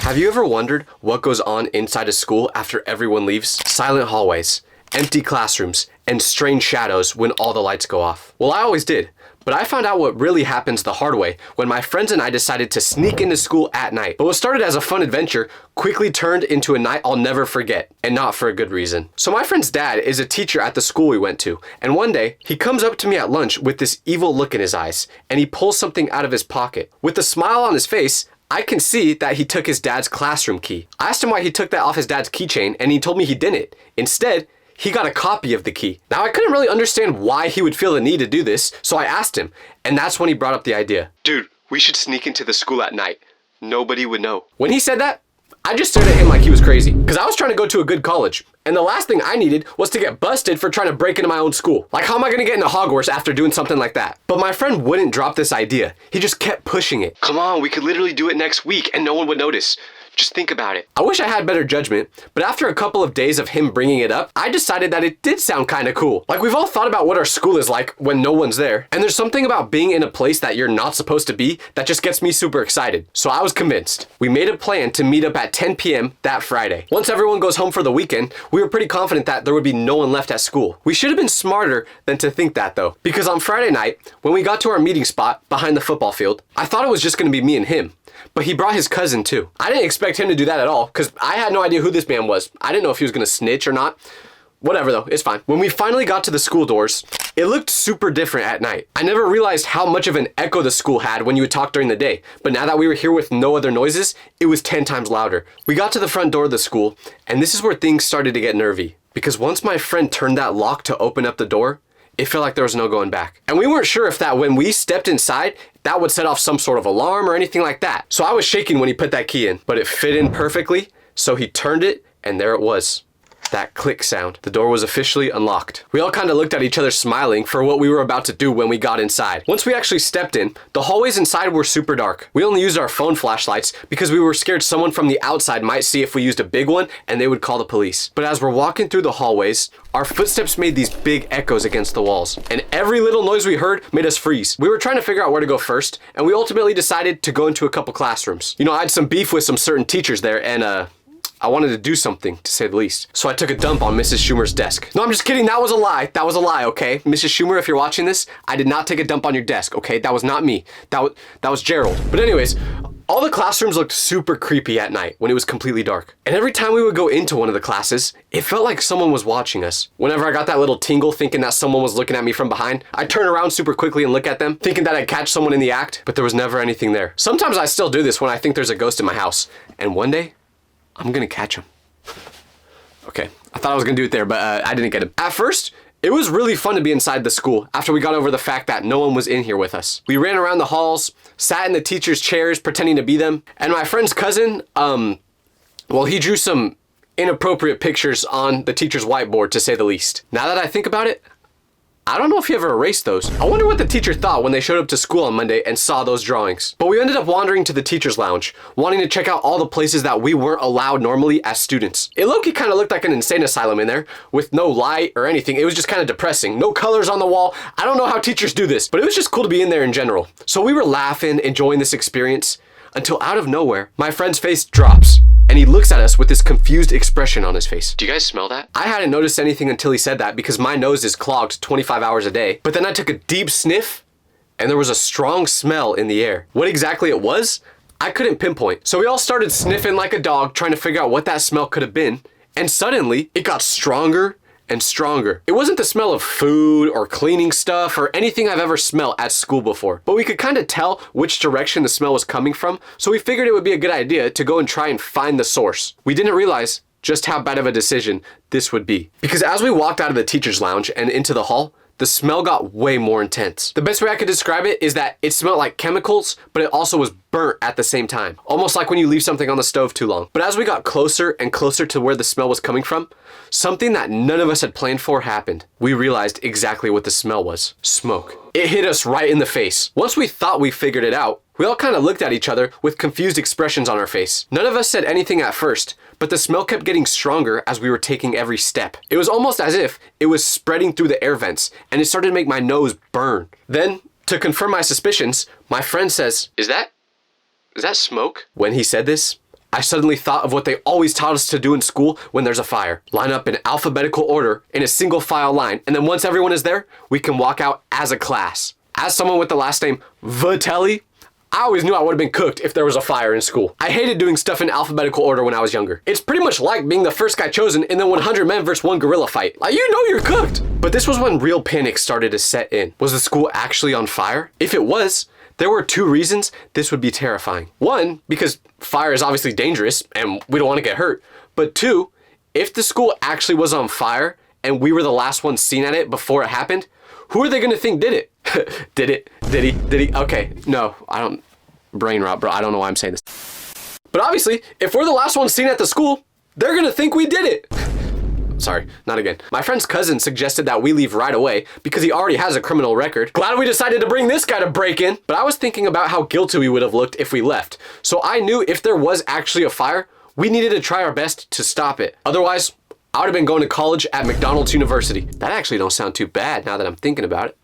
Have you ever wondered what goes on inside a school after everyone leaves? Silent hallways, empty classrooms, and strange shadows when all the lights go off. Well, I always did, but I found out what really happens the hard way when my friends and I decided to sneak into school at night. But what started as a fun adventure quickly turned into a night I'll never forget, and not for a good reason. So my friend's dad is a teacher at the school we went to, and one day he comes up to me at lunch with this evil look in his eyes, and he pulls something out of his pocket. With a smile on his face, I can see that he took his dad's classroom key. I asked him why he took that off his dad's keychain, and he told me he didn't. Instead, he got a copy of the key. Now, I couldn't really understand why he would feel the need to do this, so I asked him, and that's when he brought up the idea. Dude, we should sneak into the school at night. Nobody would know. When he said that, I just stared at him like he was crazy, because I was trying to go to a good college, and the last thing I needed was to get busted for trying to break into my own school. Like, how am I going to get into Hogwarts after doing something like that? But my friend wouldn't drop this idea. He just kept pushing it. Come on, we could literally do it next week, and no one would notice. Just think about it. I wish I had better judgment, but after a couple of days of him bringing it up, I decided that it did sound kind of cool. Like, we've all thought about what our school is like when no one's there, and there's something about being in a place that you're not supposed to be that just gets me super excited. So I was convinced. We made a plan to meet up at 10 p.m. that Friday. Once everyone goes home for the weekend, we were pretty confident that there would be no one left at school. We should have been smarter than to think that though, because on Friday night, when we got to our meeting spot behind the football field, I thought it was just going to be me and him. But he brought his cousin too. I didn't expect him to do that at all, because I had no idea who this man was. I didn't know if he was going to snitch or not. Whatever though, it's fine. When we finally got to the school doors, it looked super different at night. I never realized how much of an echo the school had when you would talk during the day. But now that we were here with no other noises, it was 10 times louder. We got to the front door of the school, and this is where things started to get nervy. Because once my friend turned that lock to open up the door, it felt like there was no going back. And we weren't sure if that when we stepped inside, that would set off some sort of alarm or anything like that. So I was shaking when he put that key in, but it fit in perfectly. So he turned it, and there it was. That click sound. The door was officially unlocked. We all kind of looked at each other smiling for what we were about to do when we got inside. Once we actually stepped in, the hallways inside were super dark. We only used our phone flashlights because we were scared someone from the outside might see if we used a big one and they would call the police. But as we're walking through the hallways, our footsteps made these big echoes against the walls, and every little noise we heard made us freeze. We were trying to figure out where to go first, and we ultimately decided to go into a couple classrooms. You know, I had some beef with some certain teachers there, and I wanted to do something, to say the least. So I took a dump on Mrs. Schumer's desk. No, I'm just kidding. That was a lie. That was a lie, okay? Mrs. Schumer, if you're watching this, I did not take a dump on your desk, okay? That was not me. That was Gerald. But anyways, all the classrooms looked super creepy at night when it was completely dark. And every time we would go into one of the classes, it felt like someone was watching us. Whenever I got that little tingle thinking that someone was looking at me from behind, I'd turn around super quickly and look at them, thinking that I'd catch someone in the act, but there was never anything there. Sometimes I still do this when I think there's a ghost in my house. And one day, I'm gonna catch him. Okay, I thought I was gonna do it there, but I didn't get him. At first, it was really fun to be inside the school after we got over the fact that no one was in here with us. We ran around the halls, sat in the teachers' chairs pretending to be them, and my friend's cousin, well, he drew some inappropriate pictures on the teacher's whiteboard, to say the least. Now that I think about it, I don't know if he ever erased those. I wonder what the teacher thought when they showed up to school on Monday and saw those drawings. But we ended up wandering to the teacher's lounge, wanting to check out all the places that we weren't allowed normally as students. It low-key kind of looked like an insane asylum in there, with no light or anything. It was just kind of depressing. No colors on the wall. I don't know how teachers do this, but it was just cool to be in there in general. So we were laughing, enjoying this experience, until out of nowhere, my friend's face drops. And he looks at us with this confused expression on his face. Do you guys smell that? I hadn't noticed anything until he said that because my nose is clogged 25 hours a day. But then I took a deep sniff and there was a strong smell in the air. What exactly it was, I couldn't pinpoint. So we all started sniffing like a dog, trying to figure out what that smell could have been. And suddenly it got stronger and stronger. It wasn't the smell of food or cleaning stuff or anything I've ever smelled at school before, but we could kind of tell which direction the smell was coming from, so we figured it would be a good idea to go and try and find the source. We didn't realize just how bad of a decision this would be, because as we walked out of the teacher's lounge and into the hall, the smell got way more intense. The best way I could describe it is that it smelled like chemicals, but it also was burnt at the same time. Almost like when you leave something on the stove too long. But as we got closer and closer to where the smell was coming from, something that none of us had planned for happened. We realized exactly what the smell was. Smoke. It hit us right in the face. Once we thought we figured it out, we all kind of looked at each other with confused expressions on our face. None of us said anything at first, but the smell kept getting stronger as we were taking every step. It was almost as if it was spreading through the air vents, and it started to make my nose burn. Then, to confirm my suspicions, my friend says, Is that smoke? When he said this, I suddenly thought of what they always taught us to do in school when there's a fire. Line up in alphabetical order in a single file line, and then once everyone is there, we can walk out as a class. As someone with the last name Vitelli, I always knew I would have been cooked if there was a fire in school. I hated doing stuff in alphabetical order when I was younger. It's pretty much like being the first guy chosen in the 100 men versus 1 gorilla fight. Like, you know you're cooked. But this was when real panic started to set in. Was the school actually on fire? If it was, there were 2 reasons this would be terrifying. 1, because fire is obviously dangerous and we don't want to get hurt. But 2, if the school actually was on fire and we were the last ones seen at it before it happened, who are they going to think did it? Did he? Okay, no, I don't, brain rot, bro. I don't know why I'm saying this. But obviously, if we're the last ones seen at the school, they're going to think we did it. Sorry, not again. My friend's cousin suggested that we leave right away because he already has a criminal record. Glad we decided to bring this guy to break in. But I was thinking about how guilty we would have looked if we left. So I knew if there was actually a fire, we needed to try our best to stop it. Otherwise, I would have been going to college at McDonald's University. That actually don't sound too bad now that I'm thinking about it.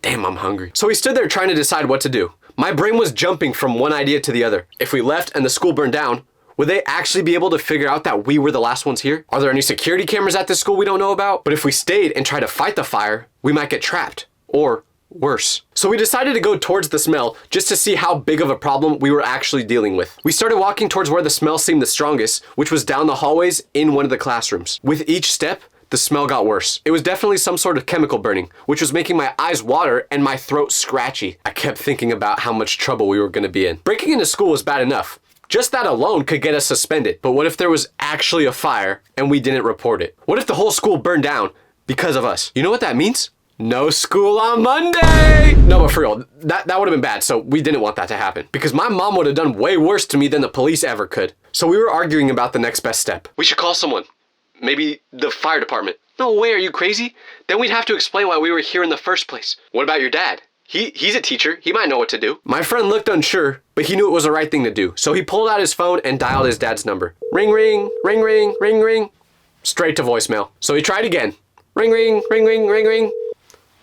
Damn, I'm hungry. So we stood there trying to decide what to do. My brain was jumping from one idea to the other. If we left and the school burned down, would they actually be able to figure out that we were the last ones here? Are there any security cameras at this school we don't know about? But if we stayed and tried to fight the fire, we might get trapped. Or worse. So we decided to go towards the smell just to see how big of a problem we were actually dealing with. We started walking towards where the smell seemed the strongest, which was down the hallways in one of the classrooms. With each step, the smell got worse. It was definitely some sort of chemical burning, which was making my eyes water and my throat scratchy. I kept thinking about how much trouble we were going to be in. Breaking into school was bad enough. Just that alone could get us suspended. But what if there was actually a fire and we didn't report it? What if the whole school burned down because of us? You know what that means? No school on Monday! No, but for real, that would have been bad, so we didn't want that to happen. Because my mom would have done way worse to me than the police ever could. So we were arguing about the next best step. We should call someone. Maybe the fire department. No way, are you crazy? Then we'd have to explain why we were here in the first place. What about your dad? He's a teacher. He might know what to do. My friend looked unsure, but he knew it was the right thing to do. So he pulled out his phone and dialed his dad's number. Ring, ring, ring, ring, ring, ring. Straight to voicemail. So he tried again. Ring, ring, ring, ring, ring, ring.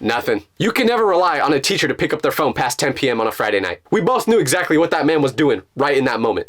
Nothing. You can never rely on a teacher to pick up their phone past 10 p.m. on a Friday night. We both knew exactly what that man was doing right in that moment.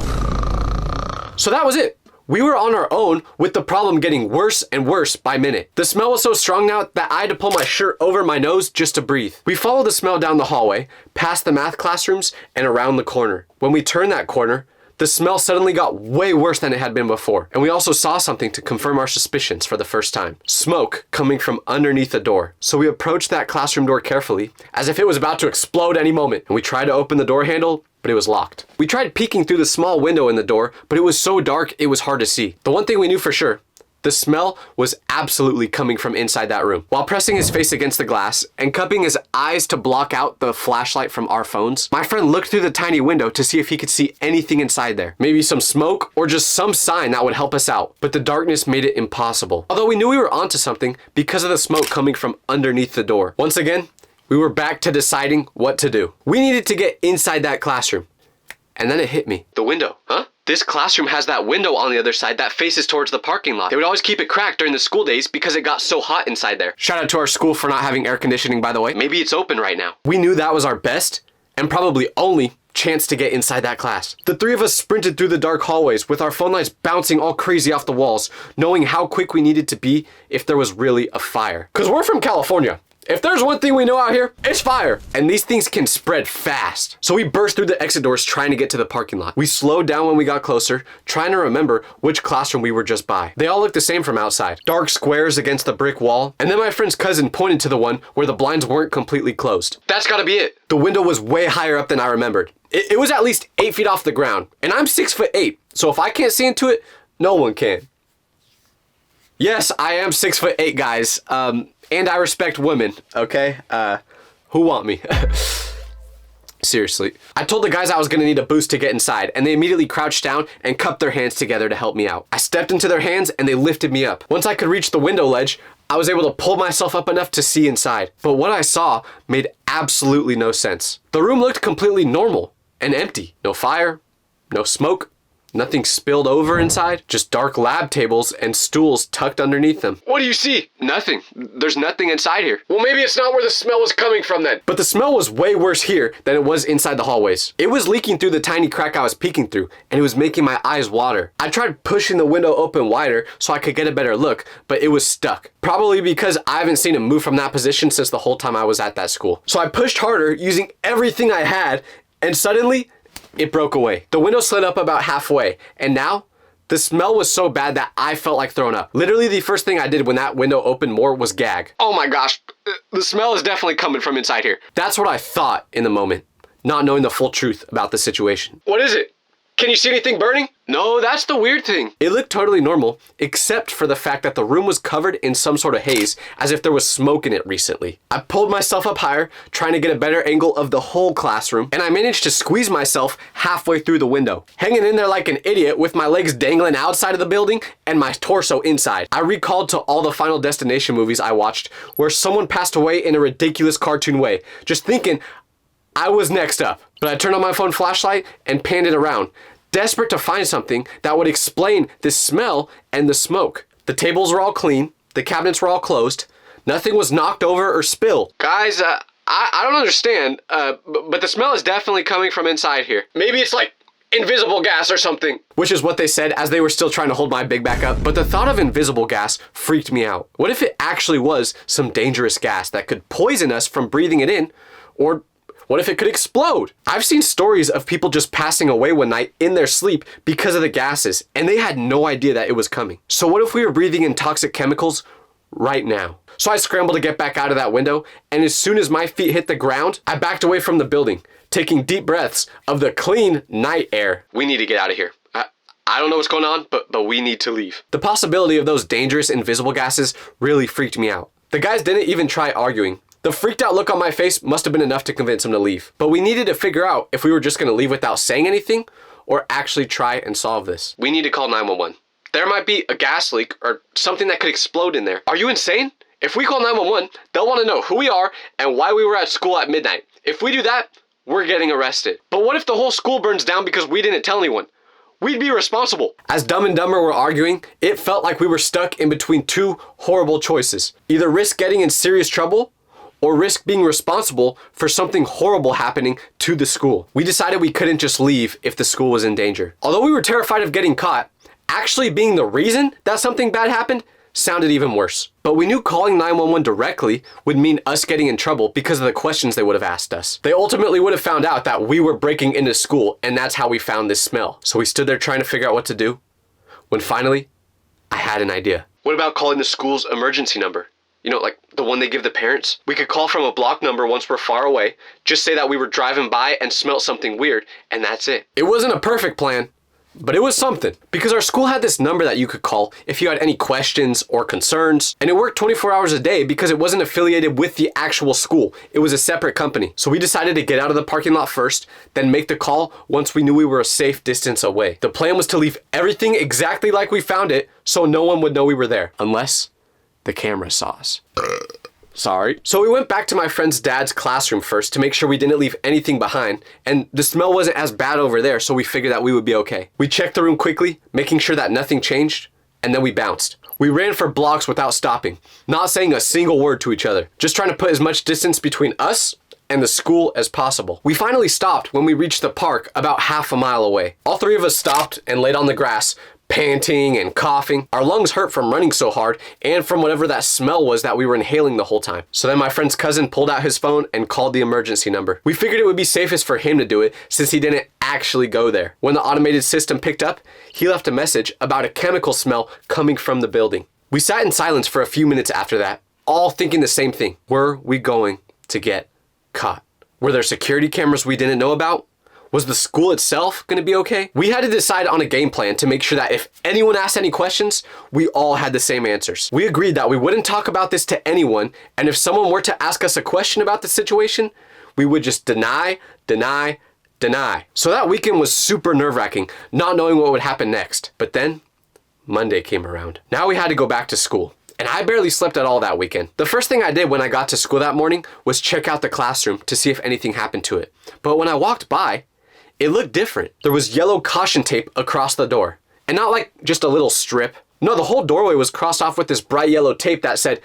So that was it. We were on our own with the problem getting worse and worse by minute. The smell was so strong now that I had to pull my shirt over my nose just to breathe. We followed the smell down the hallway, past the math classrooms, and around the corner. When we turned that corner, the smell suddenly got way worse than it had been before. And we also saw something to confirm our suspicions for the first time. Smoke coming from underneath the door. So we approached that classroom door carefully, as if it was about to explode any moment. And we tried to open the door handle, but it was locked. We tried peeking through the small window in the door, but it was so dark it was hard to see. The one thing we knew for sure, the smell was absolutely coming from inside that room. While pressing his face against the glass and cupping his eyes to block out the flashlight from our phones, my friend looked through the tiny window to see if he could see anything inside there. Maybe some smoke or just some sign that would help us out. But the darkness made it impossible. Although we knew we were onto something because of the smoke coming from underneath the door. Once again, we were back to deciding what to do. We needed to get inside that classroom. And then it hit me. The window, huh? This classroom has that window on the other side that faces towards the parking lot. They would always keep it cracked during the school days because it got so hot inside there. Shout out to our school for not having air conditioning, by the way. Maybe it's open right now. We knew that was our best and probably only chance to get inside that class. The 3 of us sprinted through the dark hallways with our phone lights bouncing all crazy off the walls, knowing how quick we needed to be if there was really a fire. Because we're from California. If there's one thing we know out here, it's fire. And these things can spread fast. So we burst through the exit doors trying to get to the parking lot. We slowed down when we got closer, trying to remember which classroom we were just by. They all looked the same from outside. Dark squares against the brick wall. And then my friend's cousin pointed to the one where the blinds weren't completely closed. That's gotta be it. The window was way higher up than I remembered. It was at least 8 feet off the ground. And I'm 6'8". So if I can't see into it, no one can. Yes, I am 6'8", guys. And I respect women, okay? Who want me? Seriously. I told the guys I was gonna need a boost to get inside, and they immediately crouched down and cupped their hands together to help me out. I stepped into their hands and they lifted me up. Once I could reach the window ledge, I was able to pull myself up enough to see inside. But what I saw made absolutely no sense. The room looked completely normal and empty. No fire, no smoke, Nothing spilled over inside, just dark lab tables and stools tucked underneath them. What do you see? Nothing. There's nothing inside here. Well, maybe it's not where the smell was coming from then. But the smell was way worse here than it was inside the hallways. It was leaking through the tiny crack I was peeking through, and it was making my eyes water. I tried pushing the window open wider so I could get a better look, but it was stuck. Probably because I haven't seen it move from that position since the whole time I was at that school. So I pushed harder using everything I had, and suddenly, it broke away. The window slid up about halfway, and now the smell was so bad that I felt like throwing up. Literally the first thing I did when that window opened more was gag. Oh my gosh, the smell is definitely coming from inside here. That's what I thought in the moment, not knowing the full truth about the situation. What is it? Can you see anything burning? No, that's the weird thing. It looked totally normal, except for the fact that the room was covered in some sort of haze, as if there was smoke in it recently. I pulled myself up higher, trying to get a better angle of the whole classroom, and I managed to squeeze myself halfway through the window, hanging in there like an idiot with my legs dangling outside of the building and my torso inside. I recalled to all the Final Destination movies I watched where someone passed away in a ridiculous cartoon way, just thinking I was next up. But I turned on my phone flashlight and panned it around, desperate to find something that would explain the smell and the smoke. The tables were all clean, the cabinets were all closed, nothing was knocked over or spilled. Guys, I don't understand, but the smell is definitely coming from inside here. Maybe it's like invisible gas or something. Which is what they said as they were still trying to hold my big back up. But the thought of invisible gas freaked me out. What if it actually was some dangerous gas that could poison us from breathing it in? Or what if it could explode? I've seen stories of people just passing away one night in their sleep because of the gases, and they had no idea that it was coming. So what if we were breathing in toxic chemicals right now? So I scrambled to get back out of that window, and as soon as my feet hit the ground, I backed away from the building, taking deep breaths of the clean night air. We need to get out of here. I don't know what's going on, but we need to leave. The possibility of those dangerous invisible gases really freaked me out. The guys didn't even try arguing. The freaked out look on my face must have been enough to convince him to leave. But we needed to figure out if we were just gonna leave without saying anything or actually try and solve this. We need to call 911. There might be a gas leak or something that could explode in there. Are you insane? If we call 911, they'll wanna know who we are and why we were at school at midnight. If we do that, we're getting arrested. But what if the whole school burns down because we didn't tell anyone? We'd be responsible. As Dumb and Dumber were arguing, it felt like we were stuck in between two horrible choices. Either risk getting in serious trouble or risk being responsible for something horrible happening to the school. We decided we couldn't just leave if the school was in danger. Although we were terrified of getting caught, actually being the reason that something bad happened sounded even worse. But we knew calling 911 directly would mean us getting in trouble because of the questions they would have asked us. They ultimately would have found out that we were breaking into school, and that's how we found this smell. So we stood there trying to figure out what to do, when finally, I had an idea. What about calling the school's emergency number? You know, like the one they give the parents? We could call from a block number once we're far away, just say that we were driving by and smelt something weird, and that's it. It wasn't a perfect plan, but it was something. Because our school had this number that you could call if you had any questions or concerns, and it worked 24 hours a day because it wasn't affiliated with the actual school. It was a separate company. So we decided to get out of the parking lot first, then make the call once we knew we were a safe distance away. The plan was to leave everything exactly like we found it so no one would know we were there, unless the camera saw us. Sorry. So we went back to my friend's dad's classroom first to make sure we didn't leave anything behind, and the smell wasn't as bad over there, so we figured that we would be okay. We checked the room quickly, making sure that nothing changed, and then we bounced. We ran for blocks without stopping, not saying a single word to each other, just trying to put as much distance between us and the school as possible. We finally stopped when we reached the park about half a mile away. All three of us stopped and laid on the grass, panting and coughing. Our lungs hurt from running so hard and from whatever that smell was that we were inhaling the whole time. So then my friend's cousin pulled out his phone and called the emergency number. We figured it would be safest for him to do it since he didn't actually go there. When the automated system picked up, he left a message about a chemical smell coming from the building. We sat in silence for a few minutes after that, all thinking the same thing. Were we going to get caught? Were there security cameras we didn't know about? Was the school itself going to be okay? We had to decide on a game plan to make sure that if anyone asked any questions, we all had the same answers. We agreed that we wouldn't talk about this to anyone, and if someone were to ask us a question about the situation, we would just deny. So that weekend was super nerve-wracking, not knowing what would happen next. But then, Monday came around. Now we had to go back to school. And I barely slept at all that weekend. The first thing I did when I got to school that morning was check out the classroom to see if anything happened to it. But when I walked by, it looked different. There was yellow caution tape across the door. And not like just a little strip. No, the whole doorway was crossed off with this bright yellow tape that said,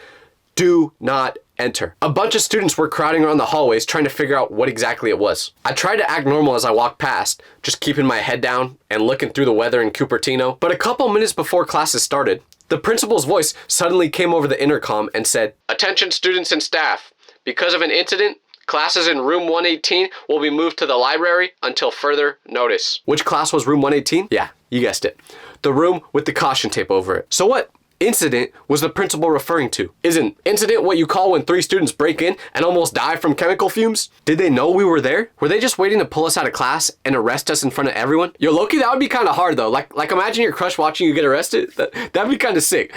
"Do not enter." A bunch of students were crowding around the hallways trying to figure out what exactly it was. I tried to act normal as I walked past, just keeping my head down and looking through the weather in Cupertino. But a couple minutes before classes started, the principal's voice suddenly came over the intercom and said, "Attention students and staff. Because of an incident, classes in room 118 will be moved to the library until further notice." Which class was room 118? Yeah, you guessed it. The room with the caution tape over it. So what incident was the principal referring to? Isn't incident what you call when 3 students break in and almost die from chemical fumes? Did they know we were there? Were they just waiting to pull us out of class and arrest us in front of everyone? Yo, Loki, that would be kind of hard though. Like imagine your crush watching you get arrested. That'd be kind of sick.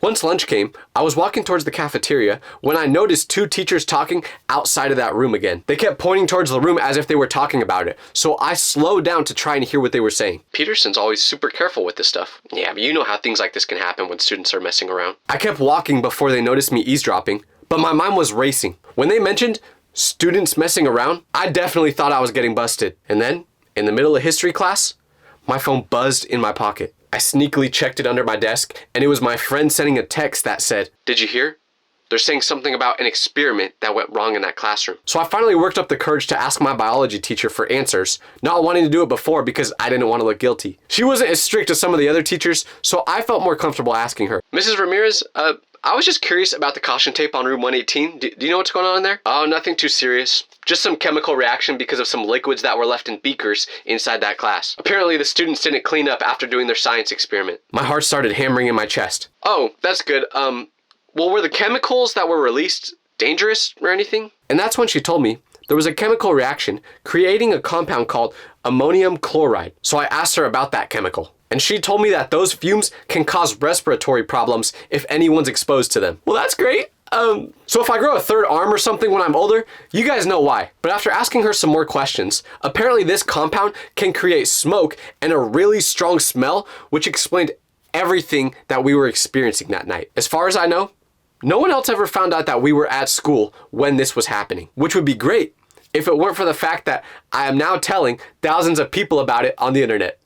Once lunch came, I was walking towards the cafeteria when I noticed 2 teachers talking outside of that room again. They kept pointing towards the room as if they were talking about it, so I slowed down to try and hear what they were saying. Peterson's always super careful with this stuff. Yeah, but you know how things like this can happen when students are messing around. I kept walking before they noticed me eavesdropping, but my mind was racing. When they mentioned students messing around, I definitely thought I was getting busted. And then, in the middle of history class, my phone buzzed in my pocket. I sneakily checked it under my desk, and it was my friend sending a text that said, "Did you hear? They're saying something about an experiment that went wrong in that classroom." So I finally worked up the courage to ask my biology teacher for answers, not wanting to do it before because I didn't want to look guilty. She wasn't as strict as some of the other teachers, so I felt more comfortable asking her. "Mrs. Ramirez, I was just curious about the caution tape on room 118. Do you know what's going on in there?" "Oh, nothing too serious. Just some chemical reaction because of some liquids that were left in beakers inside that class. Apparently the students didn't clean up after doing their science experiment." My heart started hammering in my chest. "Oh, that's good. Well, were the chemicals that were released dangerous or anything?" And that's when she told me there was a chemical reaction creating a compound called ammonium chloride. So I asked her about that chemical. And she told me that those fumes can cause respiratory problems if anyone's exposed to them. Well, that's great. So if I grow a 3rd arm or something when I'm older, you guys know why. But after asking her some more questions, apparently this compound can create smoke and a really strong smell, which explained everything that we were experiencing that night. As far as I know, no one else ever found out that we were at school when this was happening, which would be great if it weren't for the fact that I am now telling thousands of people about it on the internet.